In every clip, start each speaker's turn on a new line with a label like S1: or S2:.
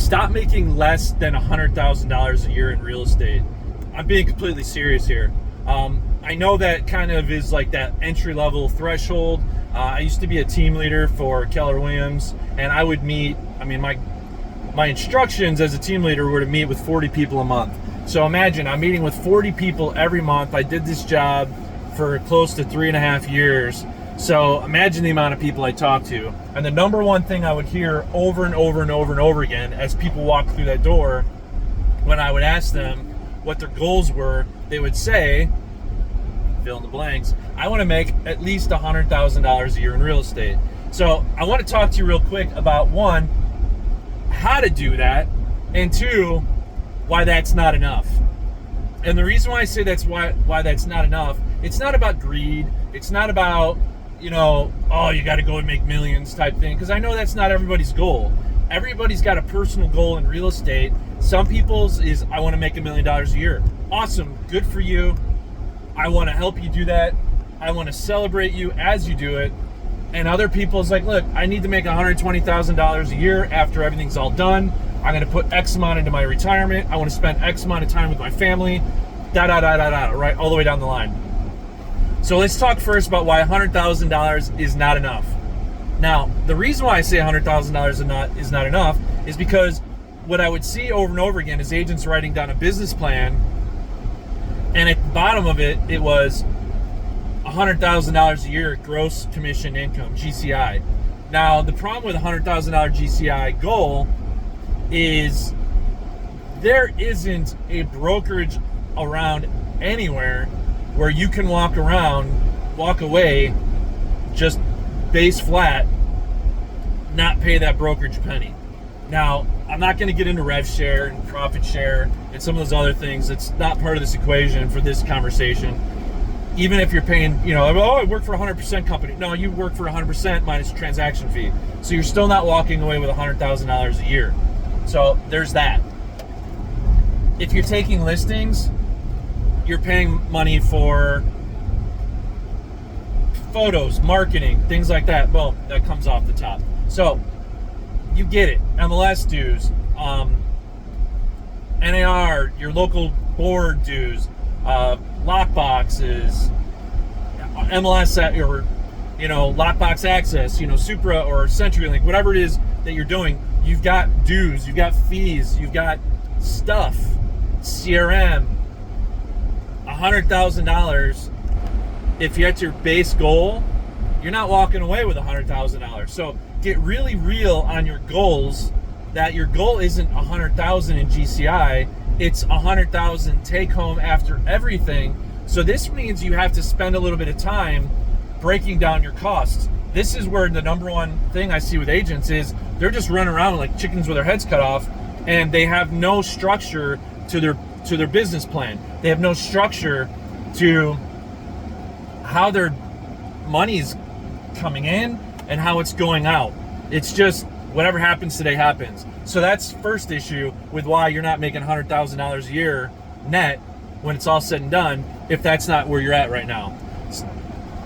S1: stop making less than $100,000 a year in real estate. I'm being completely serious here. I know that kind of is like that entry-level threshold. I used to be a team leader for Keller Williams, and I would meet, my instructions as a team leader were to meet with 40 people a month. So imagine I'm meeting with 40 people every month. I did this job for close to 3.5 years. So imagine the amount of people I talked to. And the number one thing I would hear over and over and over and over again as people walked through that door, when I would ask them what their goals were, they would say, fill in the blanks, I want to make at least $100,000 a year in real estate. So I want to talk to you real quick about, one, how to do that, and two, why that's not enough. And the reason why I say that's why that's not enough, it's not about greed. It's not about, you got to go and make millions type thing, because I know that's not everybody's goal. Everybody's got a personal goal in real estate. Some people's is, I want to make $1 million a year. Awesome, good for you. I want to help you do that. I want to celebrate you as you do it. And other people's like, look, I need to make $120,000 a year after everything's all done. I'm going to put X amount into my retirement. I want to spend X amount of time with my family, right, all the way down the line. So let's talk first about why $100,000 is not enough. Now, the reason why I say $100,000 is not enough is because what I would see over and over again is agents writing down a business plan, and at the bottom of it, it was $100,000 a year gross commission income, GCI. Now, the problem with $100,000 GCI goal is there isn't a brokerage around anywhere where you can walk away just base flat, not pay that brokerage penny. Now, I'm not going to get into rev share and profit share and some of those other things. It's not part of this equation for this conversation. Even if you're paying, I work for a 100% company. No, you work for 100% minus transaction fee. So you're still not walking away with $100,000 a year. So there's that. If you're taking listings, you're paying money for photos, marketing, things like that. Well, that comes off the top. So you get it. MLS dues, NAR, your local board dues, lockboxes, MLS or lockbox access, Supra or CenturyLink, whatever it is that you're doing, you've got dues, you've got fees, you've got stuff, CRM. $100,000. If you're at your base goal, you're not walking away with $100,000. So get really real on your goals. That your goal isn't $100,000 in GCI, it's $100,000 take home after everything. So this means you have to spend a little bit of time breaking down your costs. This is where the number one thing I see with agents is they're just running around like chickens with their heads cut off, and they have no structure to their business plan. They have no structure to how their money's coming in and how it's going out. It's just whatever happens today happens. So that's first issue with why you're not making $100,000 a year net when it's all said and done, if that's not where you're at right now.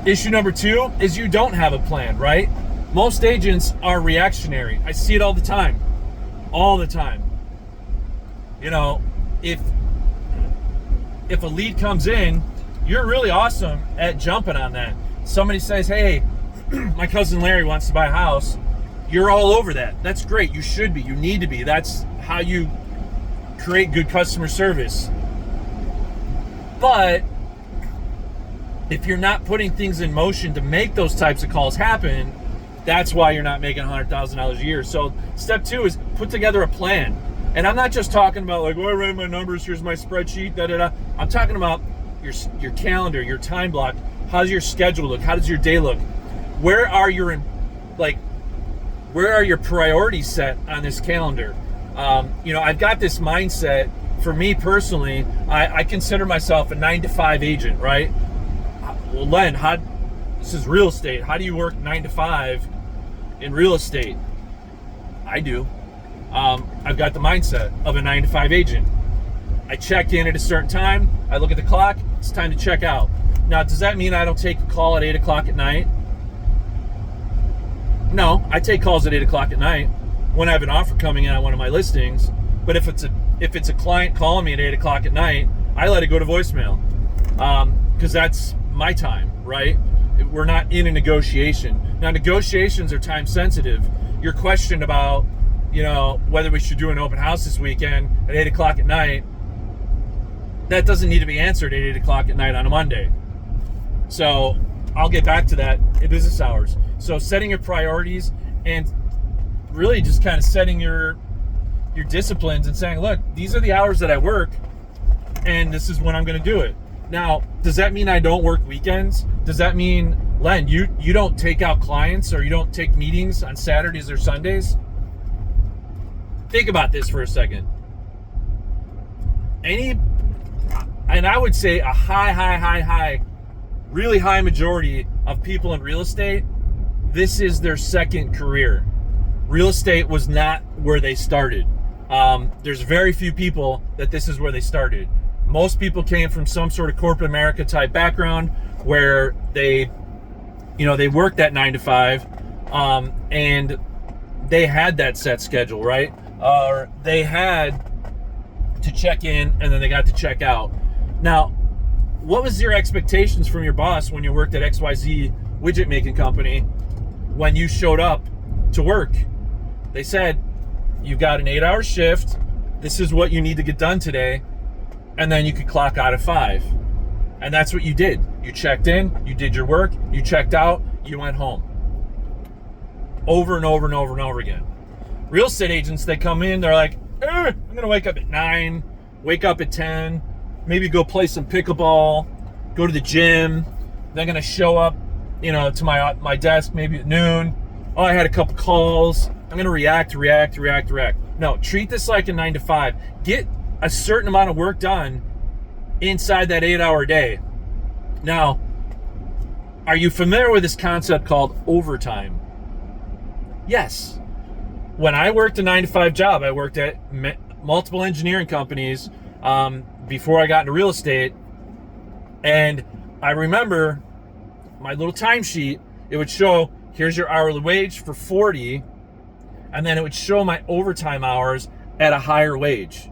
S1: Issue number two is you don't have a plan, right? Most agents are reactionary. I see it all the time. All the time. If a lead comes in, you're really awesome at jumping on that. Somebody says, hey, my cousin Larry wants to buy a house. You're all over that. That's great. You should be. You need to be. That's how you create good customer service. But if you're not putting things in motion to make those types of calls happen, that's why you're not making $100,000 a year. So step two is put together a plan. And I'm not just talking about like, I ran my numbers, here's my spreadsheet, I'm talking about your calendar, your time block. How does your schedule look? How does your day look? Where are your priorities set on this calendar? I've got this mindset. For me personally, I consider myself a 9-to-5 agent, right? Well, Len, this is real estate. How do you work 9 to 5 in real estate? I do. I've got the mindset of a 9-to-5 agent. I check in at a certain time. I look at the clock. It's time to check out. Now, does that mean I don't take a call at 8 o'clock at night? No, I take calls at 8 o'clock at night. when I have an offer coming in on one of my listings. But if it's a client calling me at 8 o'clock at night, I let it go to voicemail, because that's my time, right? We're not in a negotiation. Now, negotiations are time sensitive. Your question about, whether we should do an open house this weekend at 8 o'clock at night, that doesn't need to be answered at 8 o'clock at night on a Monday. So I'll get back to that in business hours. So setting your priorities and really just kind of setting your disciplines and saying, look, these are the hours that I work, and this is when I'm going to do it. Now, does that mean I don't work weekends? Does that mean, Len, you don't take out clients or you don't take meetings on Saturdays or Sundays? Think about this for a second. And I would say a high, really high majority of people in real estate, this is their second career. Real estate was not where they started. There's very few people that this is where they started. Most people came from some sort of corporate America type background where they worked that 9 to 5, and they had that set schedule, right? Or they had to check in and then they got to check out. Now, what was your expectations from your boss when you worked at XYZ widget making company when you showed up to work? They said, you've got an 8-hour shift. This is what you need to get done today. And then you could clock out at 5. And that's what you did. You checked in, you did your work, you checked out, you went home. Over and over and over and over again. Real estate agents, they come in, they're like, I'm going to wake up at 9, wake up at 10, maybe go play some pickleball, go to the gym. They're going to show up, to my desk maybe at noon. Oh, I had a couple calls. I'm going to react. No, treat this like a 9 to 5. Get a certain amount of work done inside that 8-hour day. Now, are you familiar with this concept called overtime? Yes. When I worked a 9 to 5 job, I worked at multiple engineering companies before I got into real estate. And I remember my little timesheet, it would show, here's your hourly wage for 40, and then it would show my overtime hours at a higher wage.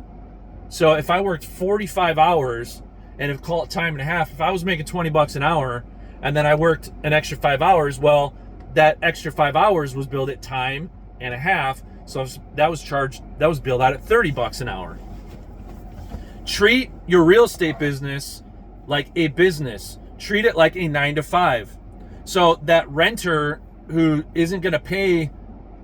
S1: So if I worked 45 hours, and if call it time and a half, if I was making $20 an hour, and then I worked an extra 5 hours, well, that extra 5 hours was billed at time and a half, so that was billed out at $30 an hour. Treat your real estate business like a business. Treat it like a 9 to 5. So that renter who isn't going to pay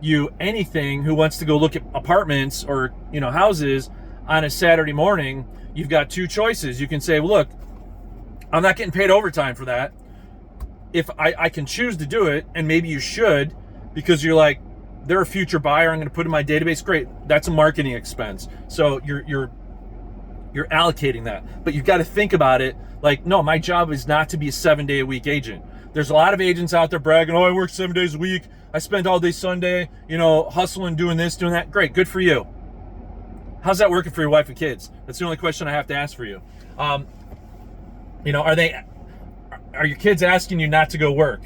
S1: you anything, who wants to go look at apartments or houses on a Saturday morning, you've got two choices. You can say, well, look, I'm not getting paid overtime for that. If I can choose to do it, and maybe you should, because you're like, they're a future buyer, I'm going to put in my database. Great, that's a marketing expense. So you're allocating that, but you've got to think about it like, no, my job is not to be a 7-day-a-week agent. There's a lot of agents out there bragging, I work 7 days a week. I spend all day Sunday, hustling, doing this, doing that. Great, good for you. How's that working for your wife and kids? That's the only question I have to ask for you. Are your kids asking you not to go work?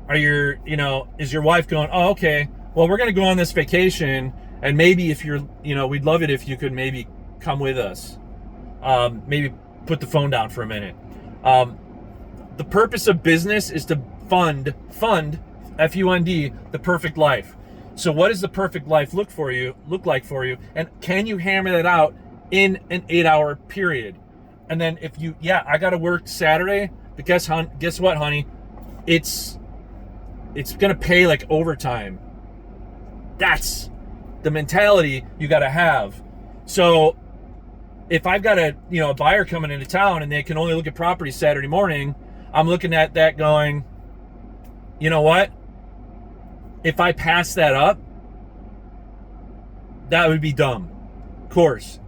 S1: Is your wife going, oh, okay, well, we're going to go on this vacation, and maybe if we'd love it if you could maybe come with us. Maybe put the phone down for a minute. The purpose of business is to fund, F-U-N-D, the perfect life. So what does the perfect life look like for you? And can you hammer that out in an 8-hour period? And then I got to work Saturday, but guess what, honey? It's going to pay like overtime. That's the mentality you got to have. So if I've got a buyer coming into town and they can only look at property Saturday morning, I'm looking at that going, you know what? If I pass that up, that would be dumb. Of course.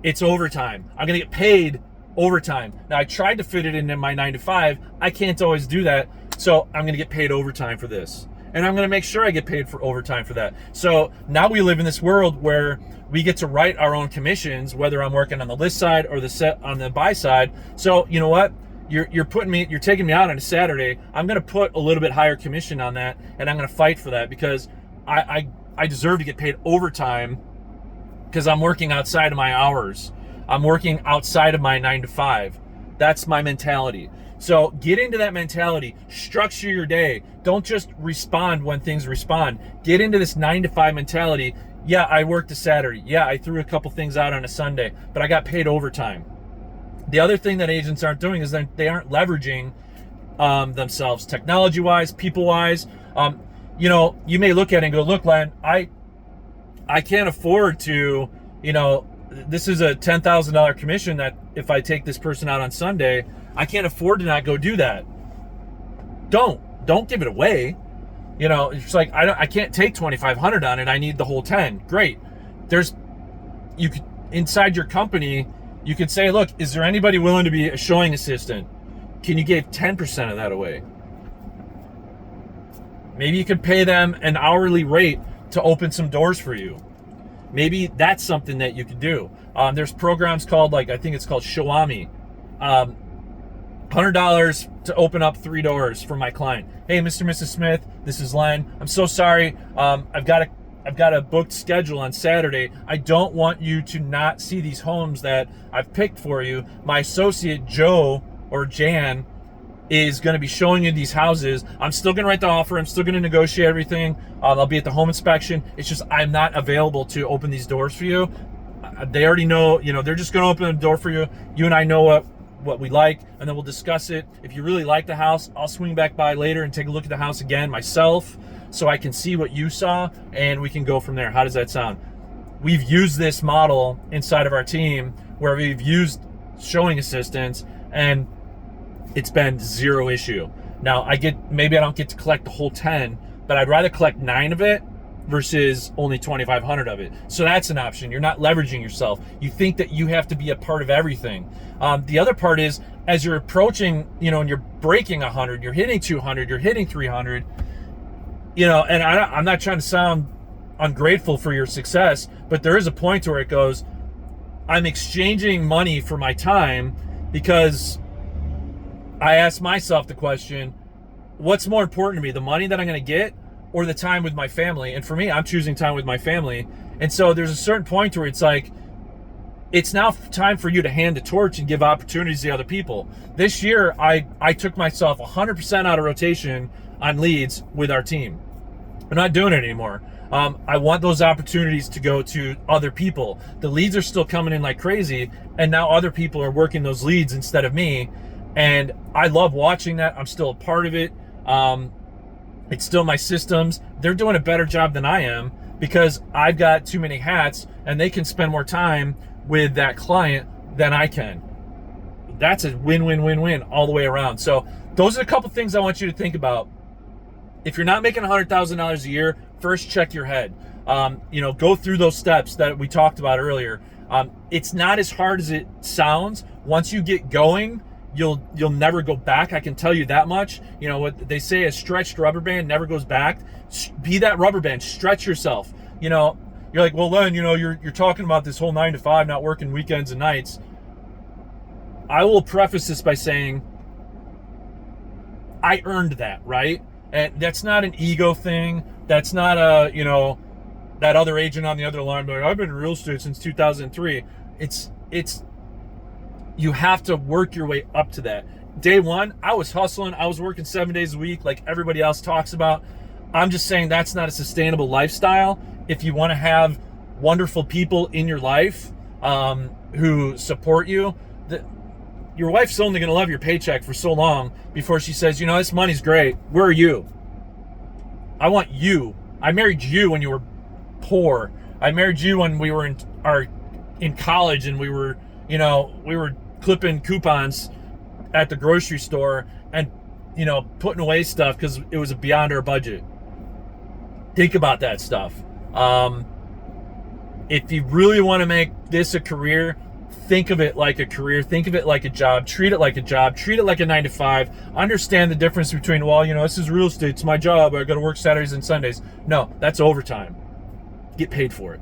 S1: It's overtime. I'm going to get paid overtime. Now, I tried to fit it into my 9 to 5. I can't always do that. So I'm going to get paid overtime for this. And I'm going to make sure I get paid for overtime for that. So now we live in this world where we get to write our own commissions, whether I'm working on the list side or on the buy side. So you know what? You're taking me out on a Saturday. I'm going to put a little bit higher commission on that, and I'm going to fight for that because I I deserve to get paid overtime because I'm working outside of my hours. I'm working outside of my 9 to 5. That's my mentality. So get into that mentality. Structure your day. Don't just respond when things respond. Get into this 9 to 5 mentality. Yeah, I worked a Saturday. Yeah, I threw a couple things out on a Sunday, but I got paid overtime. The other thing that agents aren't doing is that they aren't leveraging themselves technology-wise, people-wise. You may look at it and go, look, Len, I can't afford to, this is a $10,000 commission that if I take this person out on Sunday, I can't afford to not go do that. Don't give it away. It's like, I can't take 2,500 on it. I need the whole 10. Great. You could, inside your company, you could say, look, is there anybody willing to be a showing assistant? Can you give 10% of that away? Maybe you could pay them an hourly rate to open some doors for you. Maybe that's something that you could do. There's programs called, I think it's called Showami. $100 to open up 3 doors for my client. Hey, Mr. and Mrs. Smith, this is Len. I'm so sorry. I've got a booked schedule on Saturday. I don't want you to not see these homes that I've picked for you. My associate Joe or Jan is going to be showing you these houses. I'm still going to write the offer. I'm still going to negotiate everything. I'll be at the home inspection. It's just I'm not available to open these doors for you. They already know, they're just going to open the door for you. You and I know what we like, and then we'll discuss it. If you really like the house, I'll swing back by later and take a look at the house again myself so I can see what you saw, and we can go from there. How does that sound? We've used this model inside of our team where we've used showing assistants, and it's been zero issue. Now, maybe I don't get to collect the whole 10, but I'd rather collect 9 of it versus only 2,500 of it. So that's an option. You're not leveraging yourself. You think that you have to be a part of everything. The other part is, as you're approaching, and you're breaking 100, you're hitting 200, you're hitting 300, and I'm not trying to sound ungrateful for your success, but there is a point where it goes, I'm exchanging money for my time, because I ask myself the question, what's more important to me, the money that I'm going to get or the time with my family? And for me, I'm choosing time with my family. And so there's a certain point where it's like, it's now time for you to hand the torch and give opportunities to other people. This year, I took myself 100% out of rotation on leads with our team. We're not doing it anymore. I want those opportunities to go to other people. The leads are still coming in like crazy, and now other people are working those leads instead of me. And I love watching that. I'm still a part of it. It's still my systems. They're doing a better job than I am because I've got too many hats, and they can spend more time with that client than I can. That's a win-win-win-win all the way around. So those are a couple things I want you to think about. If you're not making $100,000 a year, first check your head. Go through those steps that we talked about earlier. It's not as hard as it sounds. Once you get going, you'll never go back. I can tell you that much. What they say, a stretched rubber band never goes back. Be that rubber band. Stretch yourself. You're like, well, Len, you're talking about this whole 9 to 5, not working weekends and nights. I will preface this by saying I earned that, right? And that's not an ego thing. That's not that other agent on the other line, like, I've been in real estate since 2003. It's you have to work your way up to that. Day one, I was hustling. I was working 7 days a week like everybody else talks about. I'm just saying that's not a sustainable lifestyle. If you want to have wonderful people in your life who support you, your wife's only going to love your paycheck for so long before she says, this money's great. Where are you? I want you. I married you when you were poor. I married you when we were in college, and we were clipping coupons at the grocery store and putting away stuff because it was beyond our budget. Think about that stuff. If you really want to make this a career, think of it like a career. Think of it like a job. Treat it like a job. Treat it like a 9 to 5. Understand the difference between, this is real estate. It's my job. I got to work Saturdays and Sundays. No, that's overtime. Get paid for it.